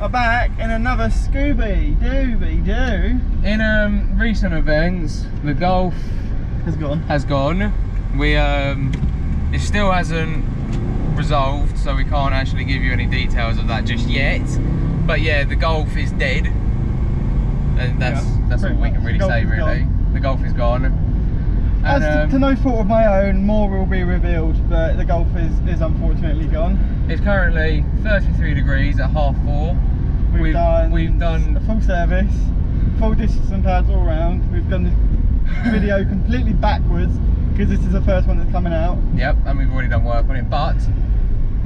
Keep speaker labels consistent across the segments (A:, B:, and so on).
A: are back in another Scooby-Dooby-Doo.
B: In recent events, the Golf
A: has gone.
B: We it still hasn't resolved, so we can't actually give you any details of that just yet. But yeah, the Golf is dead, and that's all we can really say. Really, the Golf is gone. And,
A: to no fault of my own, more will be revealed, but the Golf is unfortunately gone.
B: It's currently 33 degrees at 4:30. We've done
A: a full service, full discs and pads all round. We've done the video completely backwards because this is the first one that's coming out.
B: Yep, and we've already done work on it, but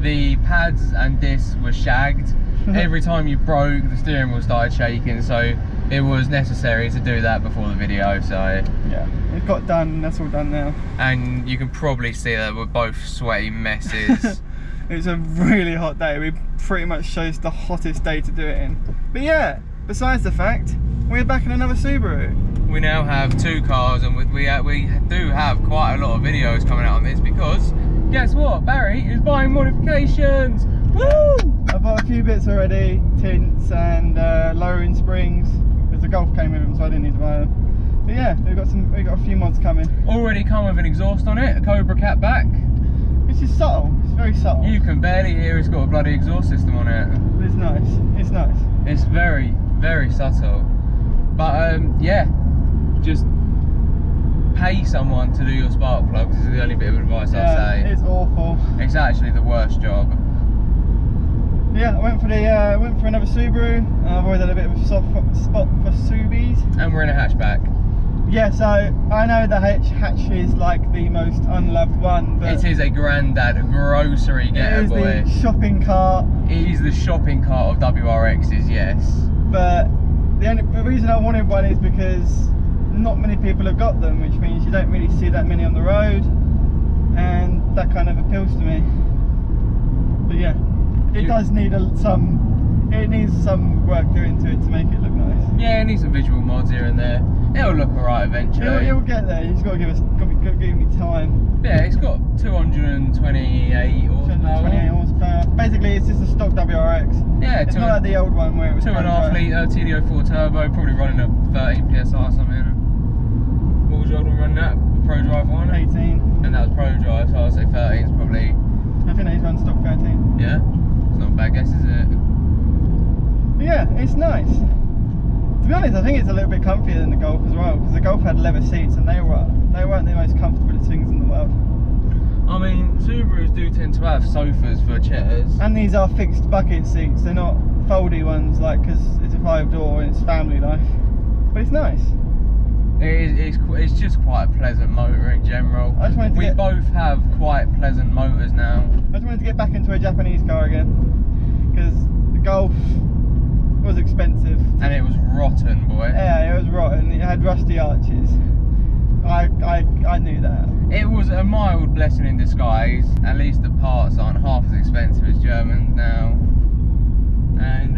B: the pads and discs were shagged. Every time you broke, the steering wheel started shaking, so it was necessary to do that before the video. So
A: yeah, it got done. That's all done now.
B: And you can probably see that we're both sweaty messes.
A: It's a really hot day. We pretty much chose the hottest day to do it in. But yeah, besides the fact, we're back in another Subaru.
B: We now have two cars, and we do have quite a lot of videos coming out on this because guess what? Barry is buying modifications. Woo!
A: I bought a few bits already, tints and lowering springs, because the Golf came with them, so I didn't need to buy them. But yeah, we've got a few mods coming.
B: Already come with an exhaust on it, a Cobra Cat back.
A: It's just subtle. It's very subtle.
B: You can barely hear it's got a bloody exhaust system on it.
A: But it's nice. It's nice.
B: It's very, very subtle. But yeah, just pay someone to do your spark plugs is the only bit of advice I'll say.
A: It's awful.
B: It's actually the worst job.
A: Yeah, I went for another Subaru. I've always had a bit of a soft spot for Subies.
B: And we're in a hatchback.
A: Yeah, so I know the hatch is like the most unloved one, but
B: it is a granddad grocery getter boy.
A: It is the shopping cart.
B: It is the shopping cart of WRXs, yes.
A: But the reason I wanted one is because not many people have got them, which means you don't really see that many on the road, and that kind of appeals to me. But yeah, it does need it needs some work doing to it to make it look nice.
B: Yeah, it needs some visual mods here and there. It'll look alright eventually.
A: It'll get there. You just got to give me time.
B: Yeah, it's got 228 horsepower.
A: 228 horsepower. Basically, it's just a stock WRX.
B: Yeah,
A: it's not like the old one where it was
B: 2.5 litre TD04 turbo, probably running a 13 PSI or something. What was your old one running at? Pro Drive one?
A: 18.
B: And that was Pro Drive, so I'd say 13 is probably.
A: I think he's run stock 13.
B: Yeah, it's not a bad guess, is it?
A: But yeah, it's nice. To be honest, I think it's a little bit comfier than the Golf as well, because the Golf had leather seats and they weren't the most comfortable things in the world.
B: I mean, Subarus do tend to have sofas for chairs.
A: And these are fixed bucket seats, they're not foldy ones, like, because it's a 5-door and it's family life. But it's nice.
B: It's just quite a pleasant motor in general. We both have quite pleasant motors now.
A: I just wanted to get back into a Japanese car again, because the Golf was expensive.
B: And it was rotten, boy.
A: Yeah, it was rotten. It had rusty arches. I knew that.
B: It was a mild blessing in disguise. At least the parts aren't half as expensive as Germans now. And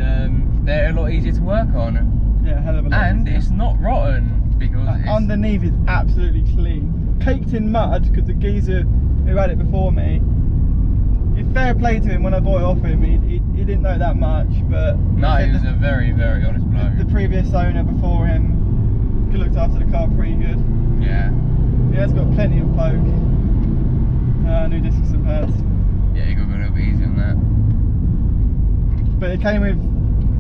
B: they're a lot easier to work on.
A: Yeah, hell of a lot.
B: And
A: easier.
B: It's not rotten, because
A: underneath is absolutely clean. Caked in mud, because the geezer who had it before me, it's fair play to him. When I bought it off him, he didn't know that much, but
B: no, he was a very, very honest bloke.
A: The previous owner before him looked after the car pretty good.
B: Yeah.
A: Yeah, it's got plenty of poke. New discs and pads.
B: Yeah, you got to go a little bit easy on that.
A: But it came with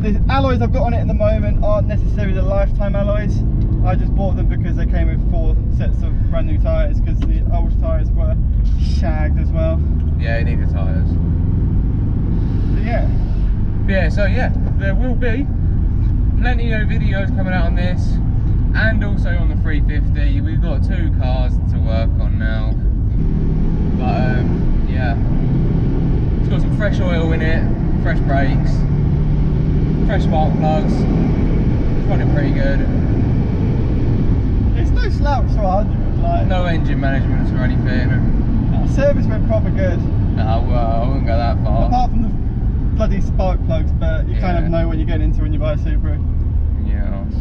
A: the alloys I've got on it at the moment aren't necessarily the lifetime alloys. I just bought them because they came with 4 sets of brand new tyres, because the old tyres were shagged as well.
B: Yeah, you need the tyres.
A: Yeah.
B: Yeah, so yeah, there will be plenty of videos coming out on this, and also on the 350. We've got 2 cars to work on now. But yeah, it's got some fresh oil in it, fresh brakes, fresh spark plugs. It's running pretty good.
A: It's no slouch for 100, like.
B: No engine management or anything.
A: Service went proper good.
B: Oh, well, I wouldn't go that far.
A: Apart from the bloody spark plugs, but you kind of know what you're getting into when you buy a Subaru.
B: Yes.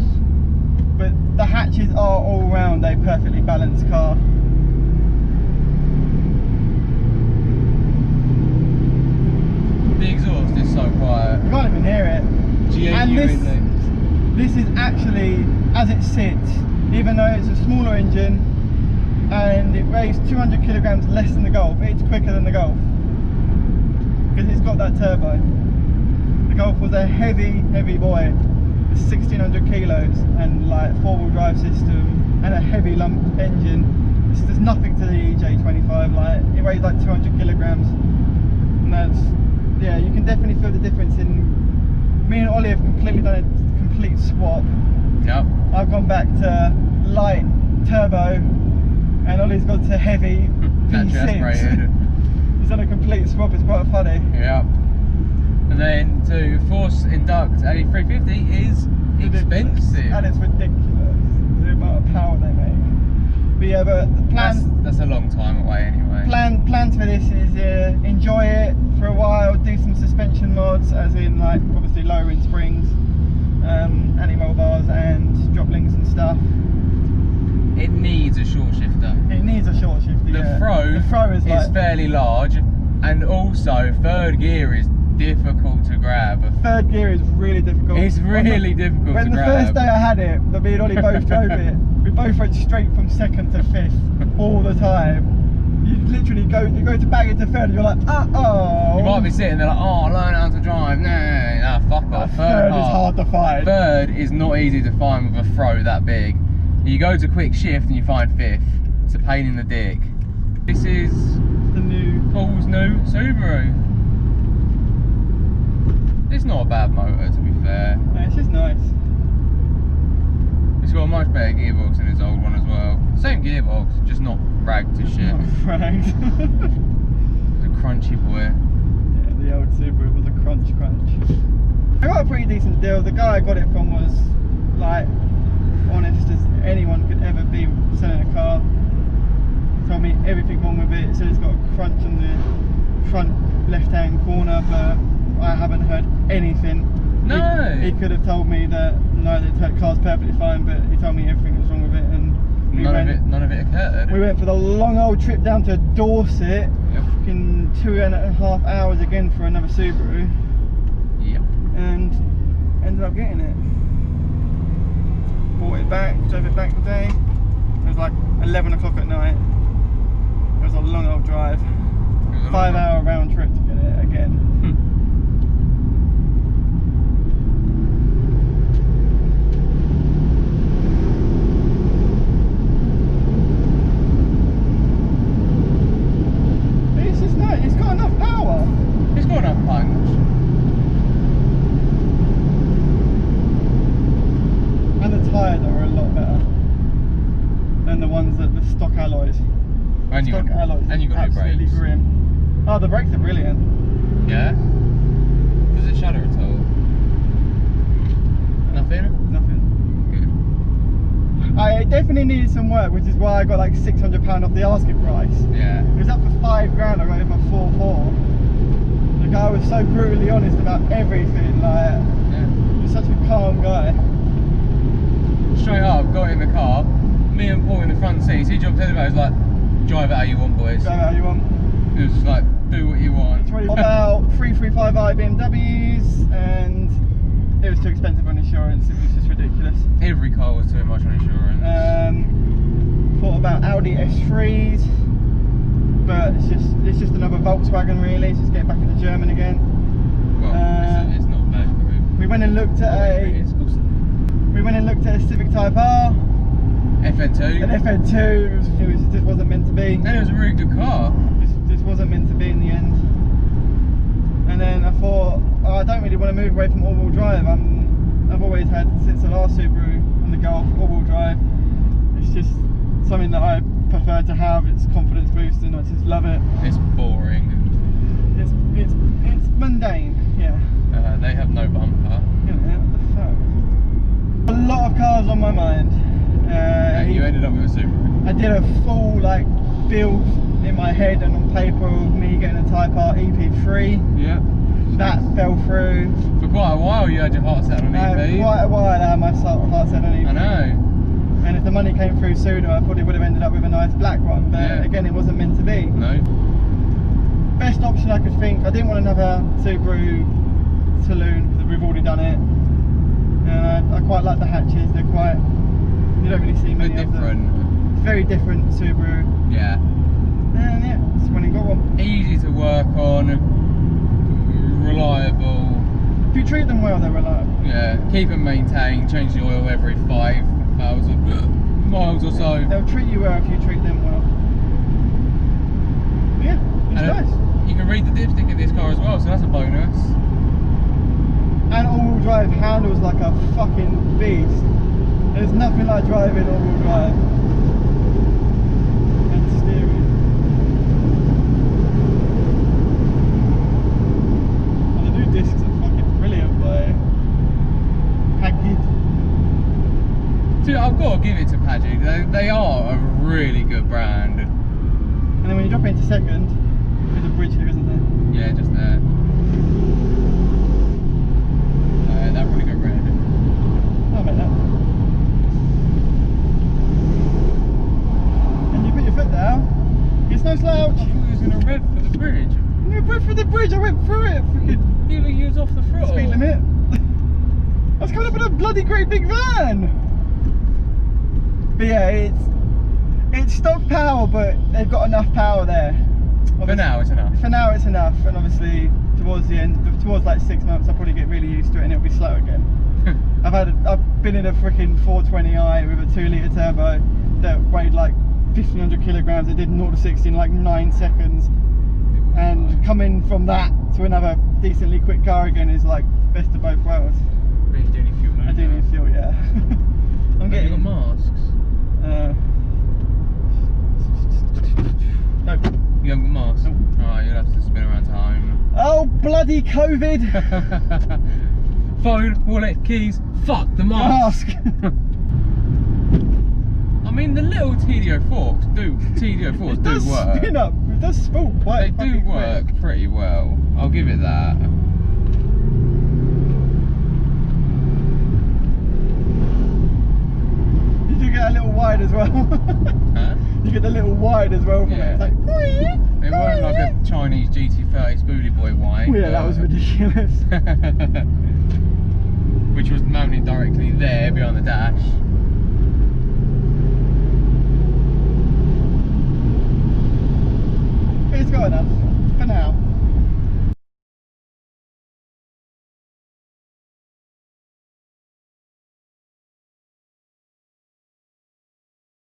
A: But the hatches are all round a perfectly balanced car.
B: The exhaust is so quiet.
A: You can't even hear it.
B: Genuinely.
A: This is actually, as it sits, even though it's a smaller engine and it weighs 200 kilograms less than the Golf, it's quicker than the Golf because it's got that turbo. The Golf was a heavy boy, 1600 kilos and like 4-wheel drive system and a heavy lump engine. There's nothing to the EJ25, like it weighs like 200 kilograms, and that's, yeah, you can definitely feel the difference. In me and Ollie have completely done a complete swap.
B: Yep.
A: I've gone back to light turbo and Ollie's gone to heavy V6. He's done a complete swap, it's quite funny.
B: Yeah. And then to force induct a 350 is expensive.
A: And it's ridiculous, the amount of power they make. But yeah, but the plan...
B: That's a long time away anyway.
A: Plans for this is enjoy it for a while, do some suspension mods, as in like obviously lowering springs, anti-roll bars and drop links and stuff.
B: It needs a short shifter.
A: It needs a short shifter,
B: The throw is like, fairly large, and also third gear is difficult to grab.
A: Third gear is really difficult.
B: It's really difficult to grab.
A: When the first day I had it, me and Ollie both drove it, we both went straight from second to fifth all the time. You literally go to bag it to third and you're like, uh-oh.
B: You might be sitting there like, oh, learn how to drive. Nah, fuck off.
A: Third is hard to find.
B: Third is not easy to find with a throw that big. You go to quick shift and you find fifth. It's a pain in the dick. This is Paul's new Subaru. It's not a bad motor, to be fair.
A: Yeah, it's just nice.
B: It's got a much better gearbox than his old one as well. Same gearbox, just not ragged to shit.
A: Not ragged.
B: It's a crunchy boy.
A: Yeah, the old Subaru was a crunch. I got a pretty decent deal. The guy I got it from was like honest as anyone could ever be selling a car. He told me everything wrong with it. He said it's got a crunch on the front left-hand corner, but I haven't heard anything.
B: No.
A: He could have told me that no, the car's perfectly fine, but he told me everything was wrong with it, and
B: none of it occurred.
A: We went for the long old trip down to Dorset.
B: Yep.
A: Fucking 2.5 hours again for another Subaru.
B: Yep.
A: And ended up getting it. Bought it back, drove it back today. It was like 11 o'clock at night. It was a long old drive. 5-hour round trip to get it again. But it's just nice, it's got enough power.
B: It's got enough punch.
A: And the tyres are a lot better than the ones that the stock alloys.
B: And you got new
A: absolutely
B: brakes.
A: Grim. Oh, the brakes are brilliant.
B: Yeah? Does it shudder at all? Nothing?
A: Nothing.
B: Good.
A: I definitely needed some work, which is why I got like £600 off the asking price.
B: Yeah.
A: It was up for £5 grand, I got it for 4.4. The guy was so brutally honest about everything, like, he was such a calm guy.
B: Straight up, got in the car, me and Paul in the front seats, he jumped in the back, he was like, drive it how you want, boys.
A: Drive it how you want.
B: It was just like, do what you want.
A: About 335i BMWs, and it was too expensive on insurance, it was just ridiculous.
B: Every car was too much on insurance.
A: Thought about Audi S3s, but it's just another Volkswagen really, it's just getting back into German again.
B: Well, it's not bad.
A: We went and looked at a Civic Type R.
B: FN2.
A: An FN2, it just wasn't meant to be.
B: And it was a really good car.
A: Just wasn't meant to be in the end. And then I thought, oh, I don't really want to move away from all-wheel drive. I've always had, since the last Subaru and the Golf, all-wheel drive. It's just something that I prefer to have. It's confidence boosting. I just love it.
B: It's boring.
A: It's mundane. Yeah.
B: They have no bumper.
A: Yeah, what the fuck? A lot of cars on my mind.
B: You ended up with a Subaru.
A: I did a full like build in my head and on paper of me getting a Type R EP3.
B: Yeah.
A: That fell through.
B: For quite a while you had your heart set on EP.
A: For quite a while I had my heart set on EP.
B: I know.
A: And if the money came through sooner I probably would have ended up with a nice black one, but
B: yeah.
A: Again it wasn't meant to be.
B: No.
A: Best option I could think, I didn't want another Subaru saloon because we've already done it. quite like the hatches. They're quite, you don't really see many
B: They're
A: of them.
B: different.
A: It's very different Subaru.
B: Yeah.
A: And yeah, just went and got one.
B: Easy to work on, reliable.
A: If you treat them well, they're reliable.
B: Yeah, keep them maintained, change the oil every 5,000 miles or so.
A: They'll treat you well if you treat them well. Yeah, it's nice.
B: You can read the dipstick in this car as well, so that's a bonus.
A: And all-wheel drive handles like a fucking beast. There's nothing like driving all-wheel drive. And steering. And the new discs are fucking brilliant, boy. Package.
B: Dude, I've got to give it to Pagic. They are a really good brand.
A: And then when you drop into second, there's a bridge here, isn't there?
B: Yeah, just there. That really good red.
A: I'll make that. And you put your foot down. It's no slouch.
B: I thought you was going to rev for the bridge.
A: You went for the bridge, I went through it. Freaking
B: You was off the throttle.
A: speed limit. I was coming up in a bloody great big van. But yeah, it's stock power, but they've got enough power there.
B: For now, it's enough.
A: For now, it's enough, and obviously towards the end, towards like 6 months, I'll probably get really used to it, and it'll be slow again. I've been in a freaking 420i with a 2 litre turbo that weighed like 1500 kilograms. It did 0 to 60 in like 9 seconds, and coming from that to another decently quick car again is like best of both worlds.
B: But you do need fuel.
A: I do need fuel, yeah. I'm
B: Have you
A: getting.
B: got masks?
A: No.
B: You haven't got masks?
A: Nope.
B: Alright, you'll have to spin around time.
A: Oh, bloody COVID!
B: Phone, wallet, keys, fuck the mask!
A: Mask!
B: I mean, the little TDO forks do work.
A: Spin up, it does spool quite.
B: They do work
A: quick.
B: pretty well. I'll give it that.
A: You do get a little wide as well.
B: Huh?
A: You get the little wide as well from
B: Yeah.
A: it. It's like,
B: It weren't like a Chinese GT30 Spoolie Boy wine.
A: yeah, that was ridiculous.
B: Which was mounted directly there behind the dash.